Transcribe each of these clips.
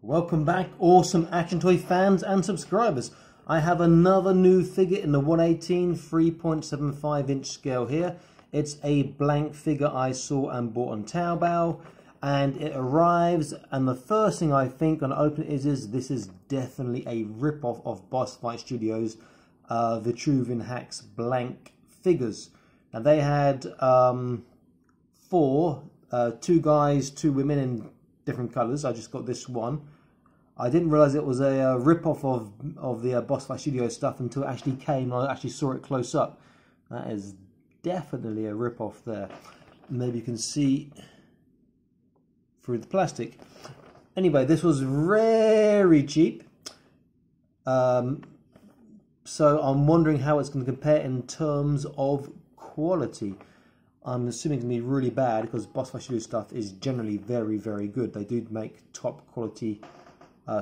Welcome back, awesome action toy fans and subscribers. I have another new figure in the 118 3.75 inch scale here. It's a blank figure I saw and bought on Taobao, and it arrives, and the first thing I think when I open it is this is definitely a rip-off of Boss Fight Studios Vitruvian H.A.C.K.S blank figures. Now they had four, two guys, two women in different colours. I just got this one. I didn't realise it was a rip-off of the Boss Fight Studios stuff until it actually came and I actually saw it close up. That is definitely a rip-off there. Maybe you can see through the plastic. Anyway, this was very cheap. So I'm wondering how it's going to compare in terms of quality. I'm assuming it's going to be really bad because Boss Fight Studios stuff is generally very, very good. They do make top quality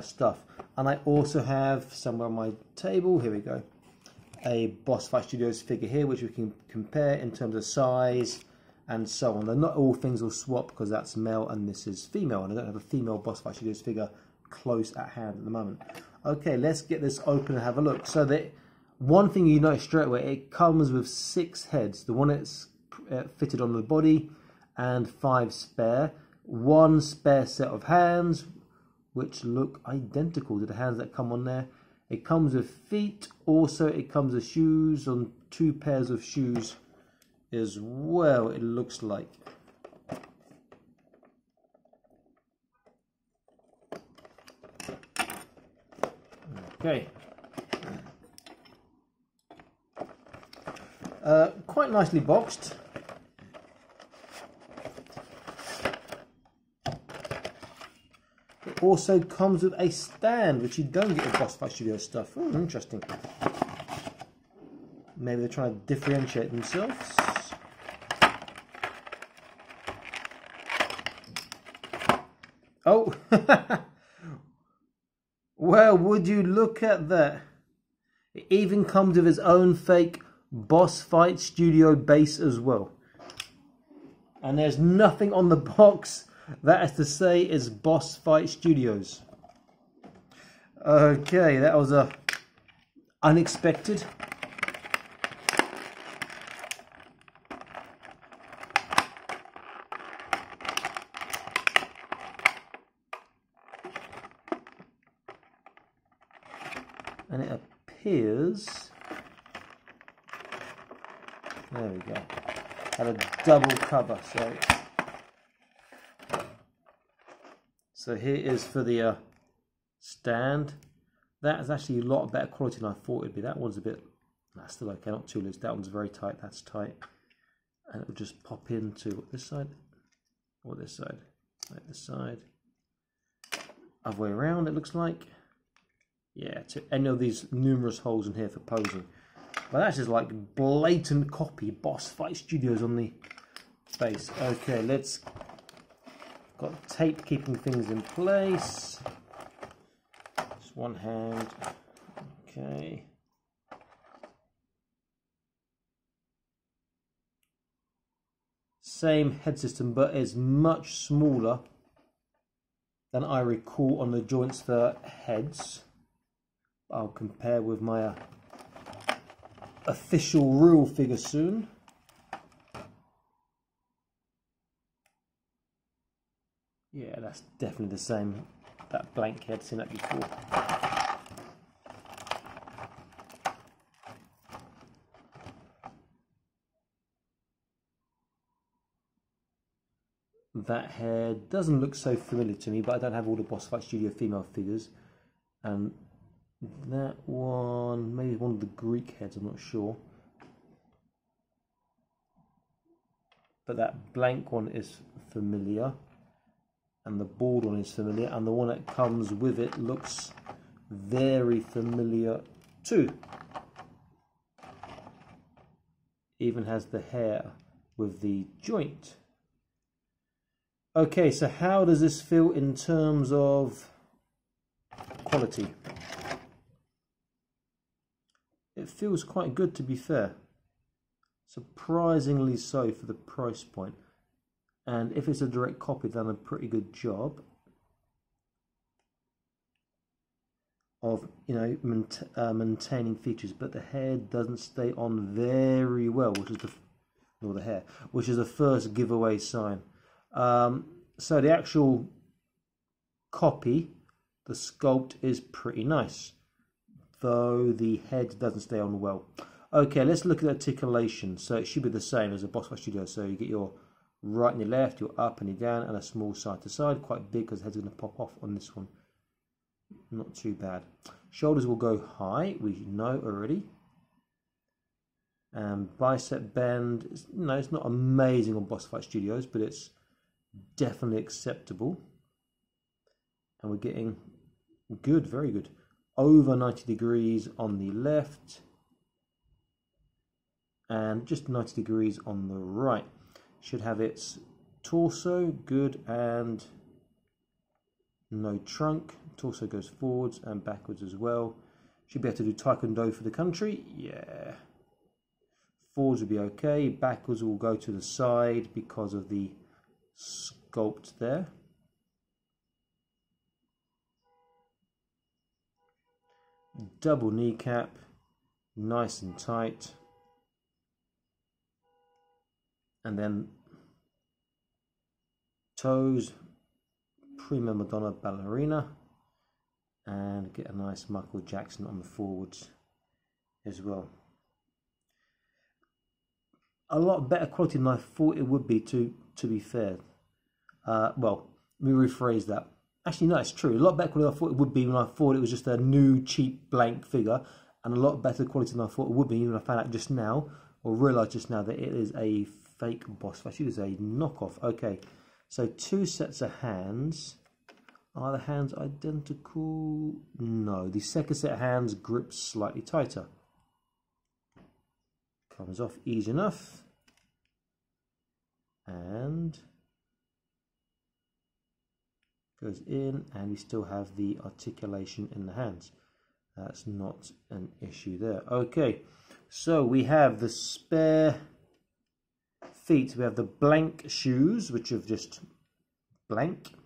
stuff. And I also have somewhere on my table, here we go, a Boss Fight Studios figure here which we can compare in terms of size and so on. And not all things will swap because that's male and this is female, and I don't have a female Boss Fight Studios figure close at hand at the moment. Okay, let's get this open and have a look. So the one thing you notice straight away, it comes with 6 heads. The one that's fitted on the body and 5 spare. 1 spare set of hands which look identical to the hands that come on there. It comes with feet. Also it comes with shoes, on 2 pairs of shoes as well, it looks like. Okay. Quite nicely boxed. It also comes with a stand, which you don't get with Boss Fight Studio stuff. Oh, interesting. Maybe they're trying to differentiate themselves. Oh! Well, would you look at that? It even comes with its own fake Boss Fight Studio base as well. And there's nothing on the box that is to say it's Boss Fight Studios. Okay, that was unexpected. And it appears, there we go, had a double cover. So here is for the stand. That is actually a lot better quality than I thought it'd be. That one's a bit, that's still okay, not too loose. That one's very tight, that's tight. And it will just pop into this side, or this side, like this side. Other way around, it looks like. Yeah, to any of these numerous holes in here for posing. But that's just like blatant copy Boss Fight Studios on the base. Okay, let's, got tape keeping things in place. Just one hand. Okay. Same head system, but is much smaller than I recall on the joints for heads. I'll compare with my official real figure soon. Yeah, that's definitely the same. That blank head, seen that before. That head doesn't look so familiar to me, but I don't have all the Boss Fight Studio female figures. And that one, maybe one of the Greek heads, I'm not sure. But that blank one is familiar. And the board one is familiar. And the one that comes with it looks very familiar too. Even has the hair with the joint. Okay, so how does this feel in terms of quality? It feels quite good, to be fair. Surprisingly so for the price point. And if it's a direct copy, done a pretty good job. of, you know, maintaining features, but the hair doesn't stay on very well, which is the hair, which is the first giveaway sign. So the actual copy, the sculpt is pretty nice, though the head doesn't stay on well. Okay, let's look at articulation. So it should be the same as a Boss Fight Studio. So you get your right and your left, your up and your down, and a small side to side. Quite big because the head's going to pop off on this one. Not too bad. Shoulders will go high, we know already. And bicep bend, no, it's not amazing on Boss Fight Studios, but it's definitely acceptable. And we're getting good, very good. Over 90 degrees on the left. And just 90 degrees on the right. Should have its torso, good, and no trunk. Torso goes forwards and backwards as well. Should be able to do taekwondo for the country. Yeah. Forwards will be okay. Backwards will go to the side because of the sculpt there. Double kneecap, nice and tight. And then toes, prima Madonna ballerina, and get a nice Michael Jackson on the forwards as well. A lot better quality than I thought it would be, to be fair. Well, let me rephrase that. Actually, no, it's true. A lot better quality than I thought it would be when I thought it was just a new, cheap, blank figure, and a lot better quality than I thought it would be when I found out just now, or realised just now, that it is a fake Boss Fight. It is a knockoff. Okay, so 2 sets of hands. Are the hands identical? No, the second set of hands grips slightly tighter. Comes off easy enough. And goes in, and we still have the articulation in the hands. That's not an issue there. Okay, so we have the spare feet. We have the blank shoes, which are just blank. You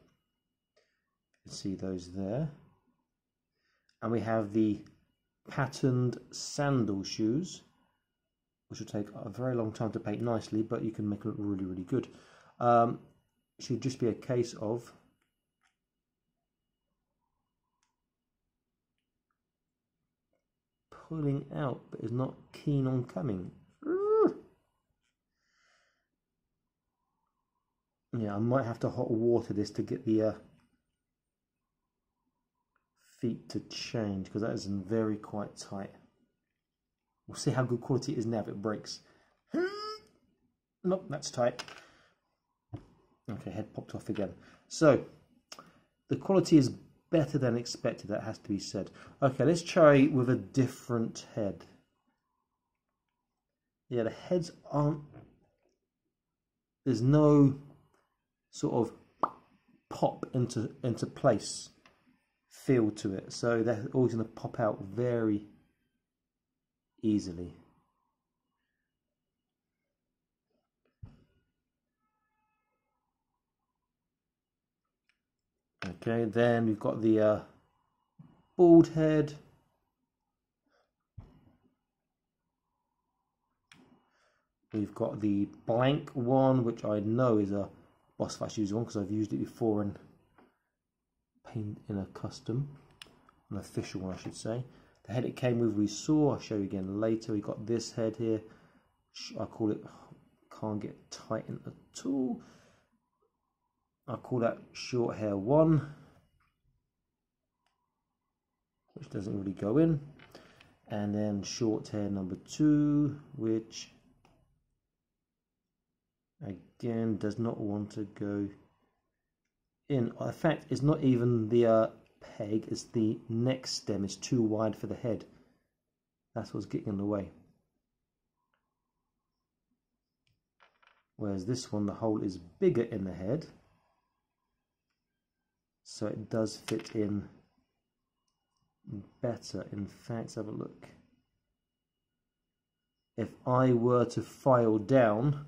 can see those there. And we have the patterned sandal shoes, which will take a very long time to paint nicely, but you can make it look really, really good. It should just be a case of pulling out, but is not keen on coming. Yeah, I might have to hot water this to get the feet to change, because that is very quite tight. We'll see how good quality it is now if it breaks. Nope, that's tight. Okay, head popped off again. So, the quality is better than expected, that has to be said. Okay, let's try with a different head. Yeah, the heads aren't... There's no sort of pop into place feel to it. So they're always going to pop out very easily. Okay, then we've got the bald head. We've got the blank one, which I know is a Boss Fight Studios one because I've used it before in paint in a custom, an official one I should say. The head it came with we saw, I'll show you again later. We got this head here. I call it, can't get tightened at all. I call that short hair 1, which doesn't really go in. And then short hair number 2, which again does not want to go in. In fact, it's not even the peg, it's the neck stem is too wide for the head. That's what's getting in the way. Whereas this one, the hole is bigger in the head, so it does fit in better. In fact, let's have a look. If I were to file down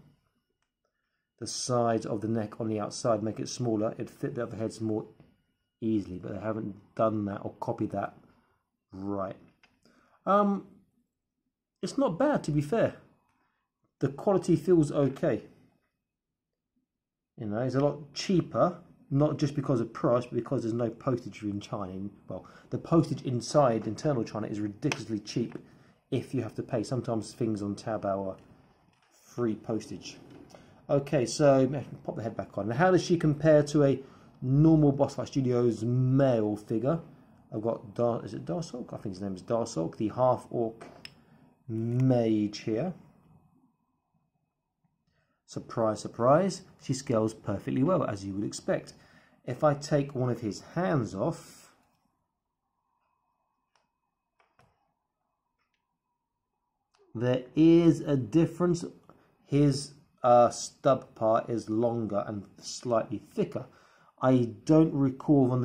the sides of the neck on the outside, make it smaller, it'd fit the other heads more easily, but I haven't done that or copied that Right. It's not bad, to be fair. The quality feels okay. You know, it's a lot cheaper, not just because of price, but because there's no postage in China. Well, the postage inside internal China is ridiculously cheap if you have to pay. Sometimes things on Taobao are free postage. Okay, so pop the head back on. Now, how does she compare to a normal Boss Fight Studios male figure? I've got is it H.A.C.K.S? I think his name is H.A.C.K.S, the half-orc mage here. Surprise, surprise, she scales perfectly well, as you would expect. If I take one of his hands off, there is a difference. His stub part is longer and slightly thicker. I don't recall on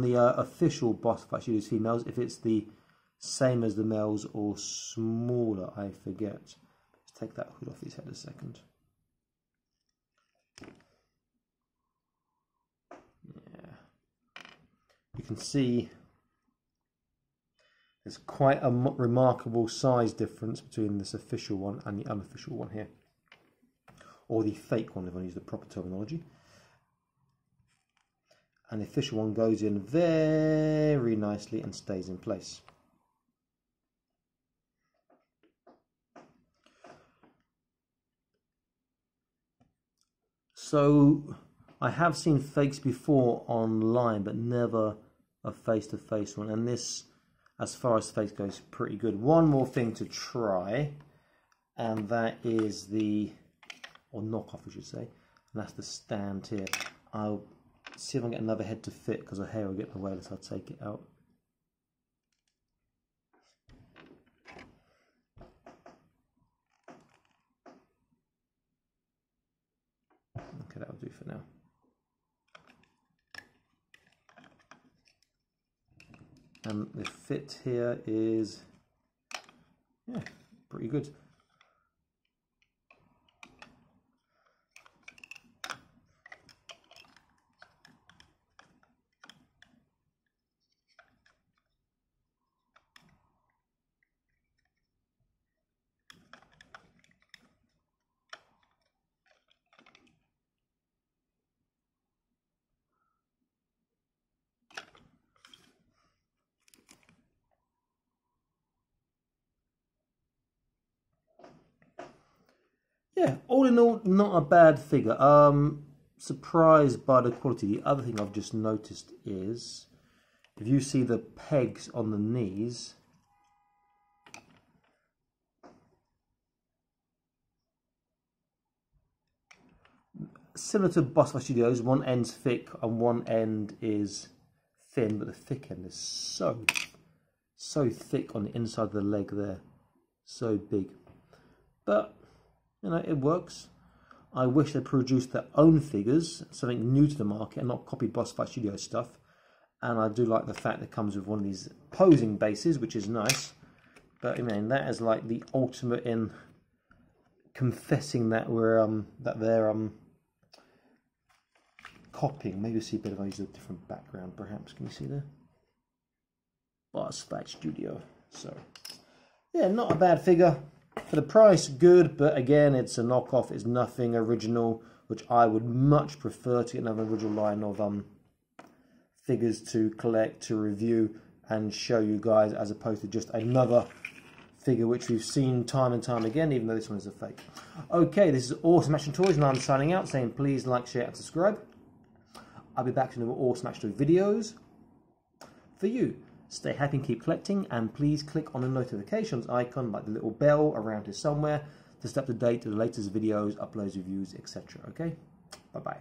the official Boss Fight Studios females if it's the same as the males or smaller. I forget. Let's take that hood off his head a second. Yeah, you can see there's quite a remarkable size difference between this official one and the unofficial one here, or the fake one if I use the proper terminology. And the official one goes in very nicely and stays in place. So I have seen fakes before online, but never a face-to-face one. And this, as far as face goes, pretty good. One more thing to try, and that is the, or knockoff I should say, and that's the stand here. I'll see if I can get another head to fit, because the hair will get in the way unless I take it out. Okay, that will do for now. And the fit here is, yeah, pretty good. Yeah, all in all, not a bad figure. Surprised by the quality. The other thing I've just noticed is, if you see the pegs on the knees, similar to Boss Fight Studios, one end's thick and one end is thin, but the thick end is so thick on the inside of the leg there, so big. But you know, it works. I wish they produced their own figures, something new to the market, and not copied Boss Fight Studios stuff. And I do like the fact that it comes with one of these posing bases, which is nice. But I mean, that is like the ultimate in confessing that they're copying. Maybe you'll see a bit of, I use a different background, perhaps. Can you see there? Boss Fight Studio. So yeah, not a bad figure. For the price, good, but again, it's a knockoff. It's nothing original, which I would much prefer to get another original line of figures to collect, to review, and show you guys, as opposed to just another figure which we've seen time and time again, even though this one is a fake. Okay, this is Awesome Action Toys, and I'm signing out, saying please like, share, and subscribe. I'll be back to more Awesome Action Toy videos for you. Stay happy and keep collecting, and please click on the notifications icon, like the little bell around here somewhere, to stay up to date with the latest videos, uploads, reviews, etc. Okay? Bye-bye.